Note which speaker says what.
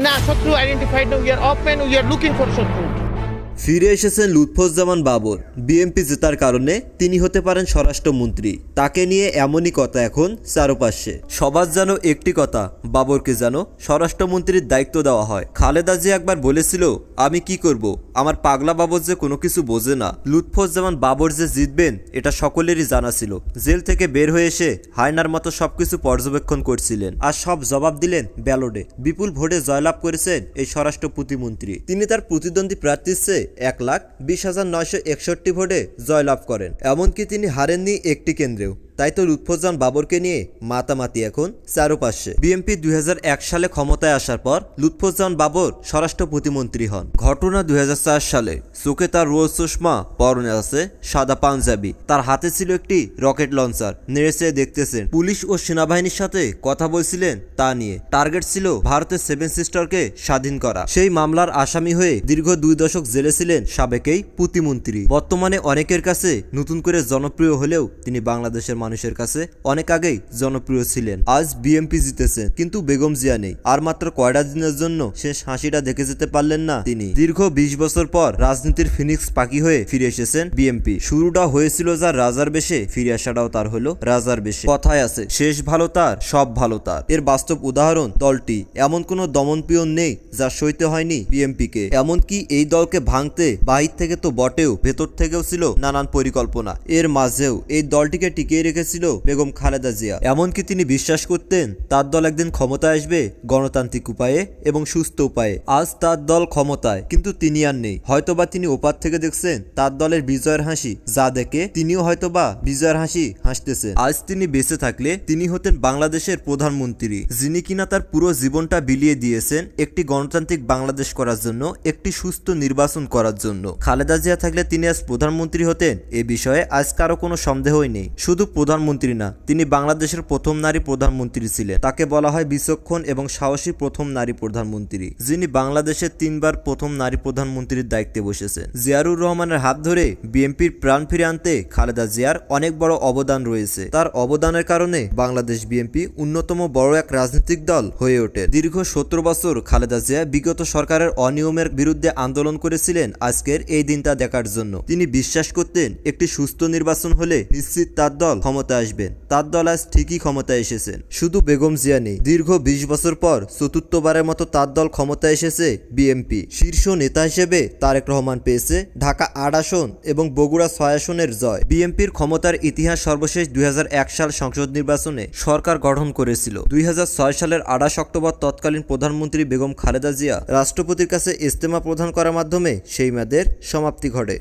Speaker 1: Nah, Shotru identified now. We are open. We are looking for Shotru.
Speaker 2: ফিরে এসেছেন Lutfuzzaman Babur. BNP জেতার কারণে তিনি হতে পারেন স্বরাষ্ট্রমন্ত্রী। তাকে নিয়ে এমনই কথা এখন চারপাশে। সবার যেন একটি কথা, বাবরকে যেন স্বরাষ্ট্রমন্ত্রীর দায়িত্ব দেওয়া হয়। খালেদা জিয়া একবার বলেছিল, আমি কি করব, আমার পাগলা বাবর যে কোনো কিছু বোঝে না। লুৎফুজ্জামান বাবর যে জিতবেন এটা সকলেরই জানা ছিল। জেল থেকে বের হয়ে এসে হায়নার মতো সবকিছু পর্যবেক্ষণ করছিলেন আর সব জবাব দিলেন ব্যালটে। বিপুল ভোটে জয়লাভ করেছেন এই স্বরাষ্ট্র প্রতিমন্ত্রী। তিনি তার প্রতিদ্বন্দ্বী প্রার্থীর চেয়ে 1,20,961 ভোটে জয়লাভ করেন। এমনকি তিনি হারেননি একটি কেন্দ্রেও। তাই তো লুৎফুজ্জামান বাবরকে নিয়ে মাতামাতি এখন চারপাশে। বিএনপি 2001 সালে ক্ষমতায় আসার পর লুৎফুজ্জামান বাবর স্বরাষ্ট্র প্রতিমন্ত্রী হন। ঘটনা 2004 সালে। চোখে তার রোজ চশমা, পরনে আছে সাদা পাঞ্জাবি, তার হাতে ছিল একটি রকেট লঞ্চার। নেড়েছে দেখতেছেন পুলিশ ও সেনাবাহিনীর সাথে কথা বলছিলেন তা নিয়ে। টার্গেট ছিল ভারতের 7 সিস্টারকে স্বাধীন করা। সেই মামলার আসামি হয়ে দীর্ঘ 2 দশক জেলে ছিলেন সাবেকেই প্রতিমন্ত্রী। বর্তমানে অনেকের কাছে নতুন করে জনপ্রিয় হলেও তিনি বাংলাদেশের মানুষের কাছে অনেক আগেই জনপ্রিয় ছিলেন। আজ বিএনপি জিতেছেন, কিন্তু বেগম জিয়া নেই। আর মাত্র কয়টা দিনের জন্য শেষ হাসিটা দেখে যেতে পারলেন না তিনি। দীর্ঘ 20 বছর পর রাজনীতির ফিনিক্স পাখি হয়ে ফিরে এসেছেন বিএনপি। শুরুটা হয়েছিল যার রাজার বেশে, ফিরে আসাটাও তার হলো রাজার বেশে। কথায় আছে শেষ ভালো তার, সব ভালো তার। এর বাস্তব উদাহরণ দলটি। এমন কোনো দমনপীড়ন নেই যা সইতে হয়নি বিএনপিকে। এমনকি এই দলকে ভাঙতে বাহির থেকে তো বটেও, ভেতর থেকেও ছিল নানান পরিকল্পনা। এর মাঝেও এই দলটিকে টিকিয়ে রেখেছিল বেগম খালেদা জিয়া। এমনকি তিনি বিশ্বাস করতেন তার দল একদিন ক্ষমতায় আসবে গণতান্ত্রিক উপায়ে এবং সুস্থ উপায়ে। আজ তার দল ক্ষমতায়, কিন্তু তিনি আর নেই। হয়তোবা তিনি ওপার থেকে দেখছেন তার দলের বিজয়ের হাসি, যা দেখে তিনিও হয়তোবা বিজয়ের হাসি হাসতেছেন। আজ তিনি বেঁচে থাকলে তিনি হতেন বাংলাদেশের প্রধানমন্ত্রী, যিনি কিনা তার পুরো জীবনটা বিলিয়ে দিয়েছেন একটি গণতান্ত্রিক বাংলাদেশ করার জন্য, একটি সুস্থ নির্বাচন করার জন্য। খালেদা জিয়া থাকলে তিনি আজ প্রধানমন্ত্রী হতেন, এ বিষয়ে আজ কারো কোনো সন্দেহই নেই। শুধু প্রধানমন্ত্রী না, তিনি বাংলাদেশের প্রথম নারী প্রধানমন্ত্রী ছিলেন। তাকে বলা হয় বিচক্ষণ এবং সাহসী প্রথম নারী প্রধানমন্ত্রী, যিনি বাংলাদেশের 3 বার প্রথম নারী প্রধানমন্ত্রীর দায়িত্বে বসেছেন। জিয়াউর রহমানের হাত ধরে বিএনপির প্রাণ ফিরে আনতে খালেদা জিয়ার অনেক বড় অবদান রয়েছে। তার অবদানের কারণে বাংলাদেশ বিএনপি অন্যতম বড় এক রাজনৈতিক দল হয়ে ওঠে। দীর্ঘ 17 বছর খালেদা জিয়া বিগত সরকারের অনিয়মের বিরুদ্ধে আন্দোলন করেছিলেন আজকের এই দিনটা দেখার জন্য। তিনি বিশ্বাস করতেন একটি সুস্থ নির্বাচন হলে নিশ্চিত তার দল ক্ষমতা আসবেন। তার দল আজ ঠিকই ক্ষমতায় এসেছেন। শুধু বেগম জিয়া নেই, দীর্ঘ 20 বছর পর চতুর্থবারের মতো তার দল ক্ষমতায় এসেছে বিএনপি। শীর্ষ নেতা হিসেবে তারেক রহমান পেয়েছে ঢাকা 8 আসন এবং বগুড়া 6 আসনের জয়। বিএনপির ক্ষমতার ইতিহাস সর্বশেষ 2001 সাল সংসদ নির্বাচনে সরকার গঠন করেছিল। 2006 সালের 28 অক্টোবর তৎকালীন প্রধানমন্ত্রী বেগম খালেদা জিয়া রাষ্ট্রপতির কাছে ইস্তেমা প্রদান করার মাধ্যমে সেই মেয়াদের সমাপ্তি ঘটে।